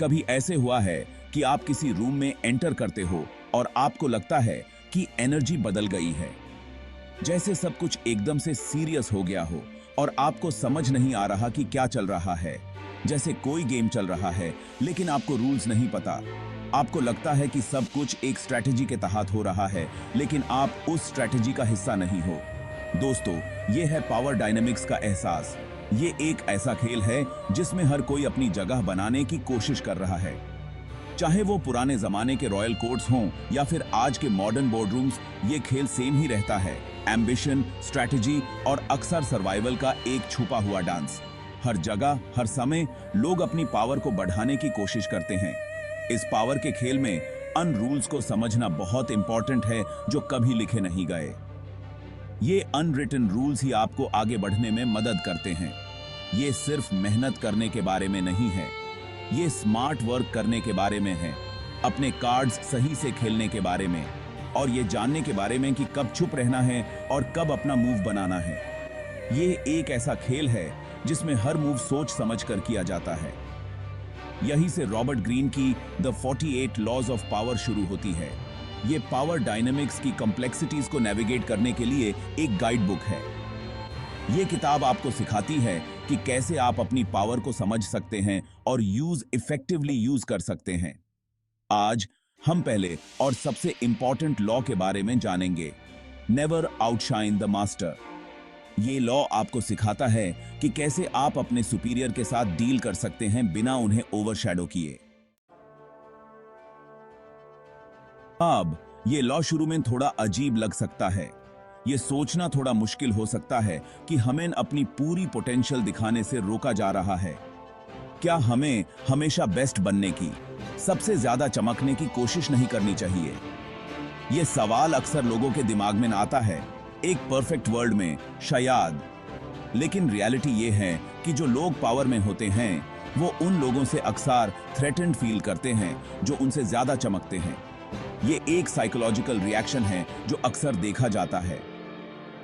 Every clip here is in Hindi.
कभी ऐसे हुआ है कि आप किसी रूम में एंटर करते हो और आपको लगता है कि एनर्जी बदल गई है, जैसे सब कुछ एकदम से सीरियस हो गया हो और आपको समझ नहीं आ रहा कि क्या चल रहा है। जैसे कोई गेम चल रहा है लेकिन आपको रूल्स नहीं पता। आपको लगता है कि सब कुछ एक स्ट्रैटेजी के तहत हो रहा है, लेकिन आप उस स्ट्रैटेजी का हिस्सा नहीं हो। दोस्तों, ये है पावर डायनेमिक्स का एहसास। ये एक ऐसा खेल है जिसमें हर कोई अपनी जगह बनाने की कोशिश कर रहा है। चाहे वो पुराने जमाने के रॉयल कोर्ट्स हों या फिर आज के मॉडर्न बोर्डरूम्स, ये खेल सेम ही रहता है। एम्बिशन, स्ट्रैटेजी और अक्सर सर्वाइवल का एक छुपा हुआ डांस। हर जगह, हर समय लोग अपनी पावर को बढ़ाने की कोशिश करते हैं। इस पावर के खेल में अन रूल्स को समझना बहुत इंपॉर्टेंट है, जो कभी लिखे नहीं गए। ये अनरिटन रूल्स ही आपको आगे बढ़ने में मदद करते हैं। ये सिर्फ मेहनत करने के बारे में नहीं है, ये स्मार्ट वर्क करने के बारे में है, अपने कार्ड्स सही से खेलने के बारे में, और ये जानने के बारे में कि कब चुप रहना है और कब अपना मूव बनाना है। ये एक ऐसा खेल है जिसमें हर मूव सोच समझ कर किया जाता है। यहीं से रॉबर्ट ग्रीन की द 48 लॉज ऑफ पावर शुरू होती है। ये पावर डायनेमिक्स की कॉम्प्लेक्सिटीज को नेविगेट करने के लिए एक गाइड बुक है। ये किताब आपको सिखाती है कि कैसे आप अपनी पावर को समझ सकते हैं और इफेक्टिवली यूज कर सकते हैं। आज हम पहले और सबसे इंपॉर्टेंट लॉ के बारे में जानेंगे, नेवर आउटशाइन द मास्टर। ये लॉ आपको सिखाता है कि कैसे आप अपने सुपीरियर के साथ डील कर सकते हैं बिना उन्हें ओवरशैडो किए। अब ये लॉ शुरू में थोड़ा अजीब लग सकता है। ये सोचना थोड़ा मुश्किल हो सकता है कि हमें अपनी पूरी पोटेंशियल दिखाने से रोका जा रहा है। क्या हमें हमेशा बेस्ट बनने की, सबसे ज्यादा चमकने की कोशिश नहीं करनी चाहिए? ये सवाल अक्सर लोगों के दिमाग में आता है, एक परफेक्ट वर्ल्ड में शायद। लेकिन रियलिटी ये है कि जो लोग पावर में होते हैं वो उन लोगों से अक्सर थ्रेटेंड फील करते हैं जो उनसे ज्यादा चमकते हैं। ये एक साइकोलॉजिकल रिएक्शन है जो अक्सर देखा जाता है।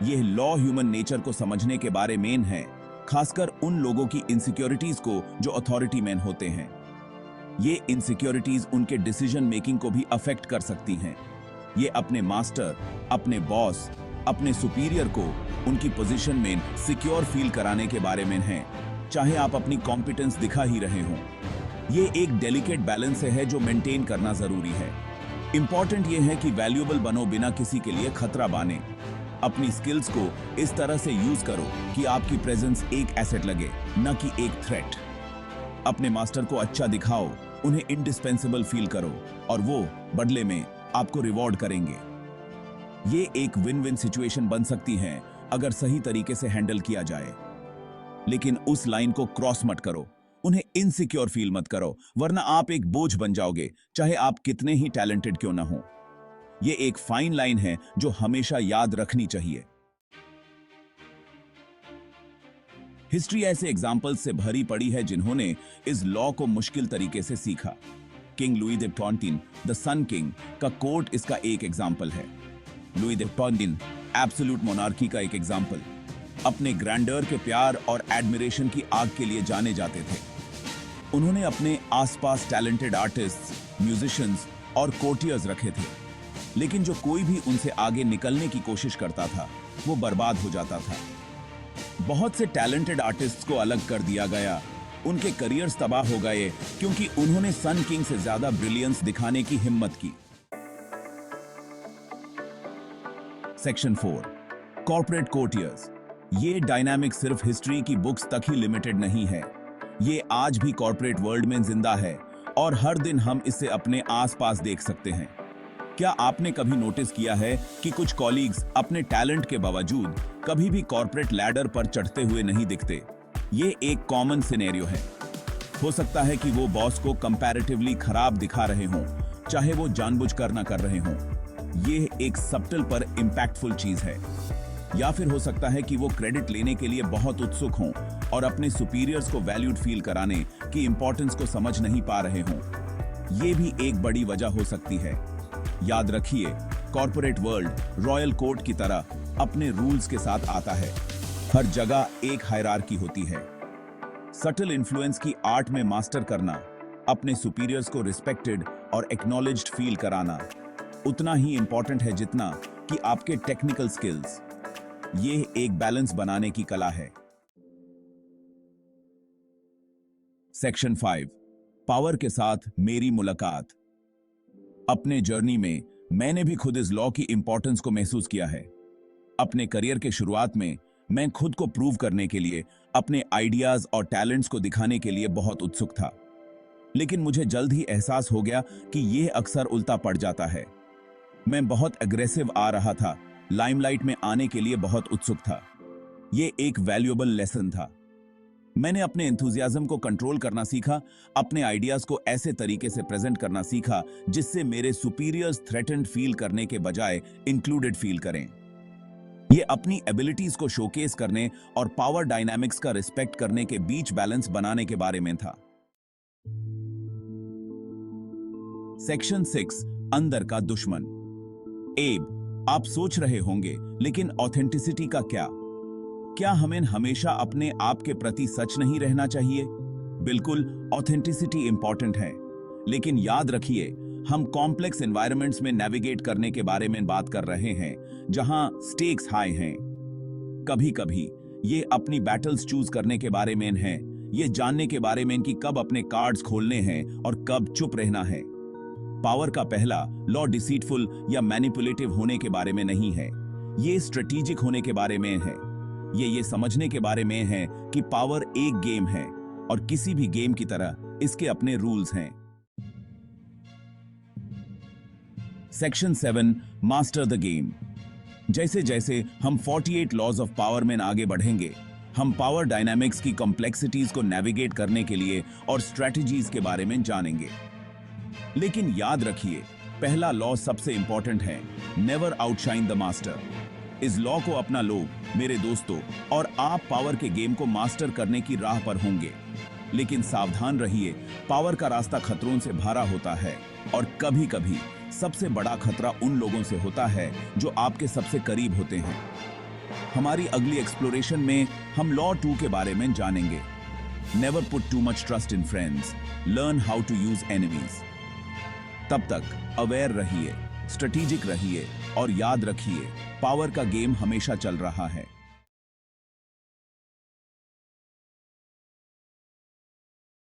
यह लॉ ह्यूमन नेचर को समझने के बारे में है, खासकर उन लोगों की इनसिक्योरिटीज को जो अथॉरिटी मैन होते हैं। ये इनसिक्योरिटीज उनके डिसीजन मेकिंग को भी अफेक्ट कर सकती हैं। ये अपने मास्टर, अपने बॉस, अपने सुपीरियर को उनकी पोजीशन में सिक्योर फील कराने के बारे में है, चाहे आप अपनी कॉम्पिटेंस दिखा ही रहे हों। ये एक डेलिकेट बैलेंस है जो मेंटेन करना जरूरी है। इंपॉर्टेंट ये है कि वैल्यूएबल बनो बिना किसी के लिए खतरा बने। अपनी स्किल्स को इस तरह से यूज करो कि आपकी प्रेजेंस एक एसेट लगे, न कि एक थ्रेट। अपने मास्टर को अच्छा दिखाओ, उन्हें इंडिस्पेंसेबल फील करो और वो बदले में आपको रिवॉर्ड करेंगे। ये एक विन विन सिचुएशन बन सकती है अगर सही तरीके से हैंडल किया जाए। लेकिन उस लाइन को क्रॉस मत करो, उन्हें इनसिक्योर फील मत करो, वरना आप एक बोझ बन जाओगे, चाहे आप कितने ही टैलेंटेड क्यों ना हो। ये एक फाइन लाइन है जो हमेशा याद रखनी चाहिए। हिस्ट्री ऐसे एग्जाम्पल्स से भरी पड़ी है जिन्होंने इस लॉ को मुश्किल तरीके से सीखा। King Louis the 14 the sun king का कोर्ट इसका एक एग्जाम्पल है। लुई द 14 एब्सोल्यूट मोनार्की का एक एग्जाम्पल। अपने ग्रैंडर के प्यार और एडमिरेशन की आग के लिए जाने जाते थे। उन्होंने अपने आसपास टैलेंटेड आर्टिस्ट्स, म्यूजिशियंस और कोर्टियर्स रखे थे, लेकिन जो कोई भी उनसे आगे निकलने की कोशिश करता था वो बर्बाद हो जाता था। बहुत से टैलेंटेड आर्टिस्ट्स को अलग कर दिया गया, उनके करियर्स तबाह हो गए क्योंकि उन्होंने सन किंग से ज्यादा ब्रिलियंस दिखाने की हिम्मत की। Section 4, corporate courtiers. ये डायनामिक सिर्फ हिस्ट्री की बुक्स तक ही लिमिटेड नहीं है, ये आज भी कॉर्पोरेट वर्ल्ड में जिंदा है और हर दिन हम इसे अपने आसपास देख सकते हैं। क्या आपने कभी नोटिस किया है कि कुछ कॉलीग्स अपने टैलेंट के बावजूद कभी भी कॉर्पोरेट लैडर पर चढ़ते हुए नहीं दिखते? ये एक कॉमन सिनेरियो है। हो सकता है कि वो बॉस को कंपैरेटिवली खराब दिखा रहे हों, चाहे वो जानबूझकर ना कर रहे हों। ये एक सब्टल पर इंपैक्टफुल चीज है। या फिर हो सकता है कि वो क्रेडिट लेने के लिए बहुत उत्सुक हों और अपने सुपीरियर्स को वैल्यूड फील कराने की इंपॉर्टेंस को समझ नहीं पा रहे हों। ये भी एक बड़ी वजह हो सकती है। याद रखिए, कॉर्पोरेट वर्ल्ड रॉयल कोर्ट की तरह अपने रूल्स के साथ आता है। हर जगह एक हायरार्की होती है। सटल इन्फ्लुएंस की आर्ट में मास्टर करना अपने सुपीरियर्स को रिस्पेक्टेड और एक्नॉलेज्ड फील कराना उतना ही इंपॉर्टेंट है जितना कि आपके टेक्निकल स्किल्स। ये एक बैलेंस बनाने की कला है। सेक्शन 5, पावर के साथ मेरी मुलाकात। अपने जर्नी में मैंने भी खुद इस लॉ की इंपॉर्टेंस को महसूस किया है। अपने करियर के शुरुआत में मैं खुद को प्रूव करने के लिए, अपने आइडियाज और टैलेंट्स को दिखाने के लिए बहुत उत्सुक था। लेकिन मुझे जल्द ही एहसास हो गया कि यह अक्सर उल्टा पड़ जाता है। मैं बहुत एग्रेसिव आ रहा था, लाइमलाइट में आने के लिए बहुत उत्सुक था। यह एक वैल्यूएबल लेसन था। मैंने अपने एंथुजियाज्म को कंट्रोल करना सीखा, अपने आइडियाज को ऐसे तरीके से प्रेजेंट करना सीखा जिससे मेरे सुपीरियर्स थ्रेटेंड फील करने के बजाय इंक्लूडेड फील करें। ये अपनी एबिलिटीज को शोकेस करने और पावर डायनामिक्स का रिस्पेक्ट करने के बीच बैलेंस बनाने के बारे में था। सेक्शन 6, अंदर का दुश्मन। एब, आप सोच रहे होंगे, लेकिन ऑथेंटिसिटी का क्या? क्या हमें हमेशा अपने आप के प्रति सच नहीं रहना चाहिए? बिल्कुल, ऑथेंटिसिटी इंपॉर्टेंट है, लेकिन याद रखिए, हम कॉम्प्लेक्स एनवायरनमेंट्स में नेविगेट करने के बारे में बात कर रहे हैं, जहां स्टेक्स हाई हैं। कभी-कभी ये अपनी बैटल्स चूज करने के बारे में है, ये जानने के बारे में कि कब अपने कार्ड्स खोलने हैं और कब चुप रहना है। पावर का पहला लॉ डिसीटफुल या मैनिपुलेटिव होने के बारे में नहीं है, ये स्ट्रेटेजिक होने के बारे में है। ये समझने के बारे में है कि पावर एक गेम है और किसी भी गेम की तरह इसके अपने रूल्स हैं। Section 7, master the game. जैसे जैसे हम 48 लॉज ऑफ पावर में आगे बढ़ेंगे, हम पावर डायनामिक्स की कॉम्प्लेक्सिटीज को नेविगेट करने के लिए और स्ट्रेटजीज के बारे में जानेंगे। लेकिन याद रखिए, पहला लॉ सबसे इंपॉर्टेंट है, नेवर आउटशाइन द मास्टर। इस लॉ को अपना लो मेरे दोस्तों, और आप पावर के गेम को मास्टर करने की राह पर होंगे। लेकिन सावधान रहिए, पावर का रास्ता खतरों से भरा होता है और कभी-कभी सबसे बड़ा खतरा उन लोगों से होता है जो आपके सबसे करीब होते हैं। हमारी अगली एक्सप्लोरेशन में हम लॉ 2 के बारे में जानेंगे। Never put too much trust in friends, learn how to use enemies. तब तक अवेयर रहिए, स्ट्रेटेजिक रहिए और याद रखिए, पावर का गेम हमेशा चल रहा है।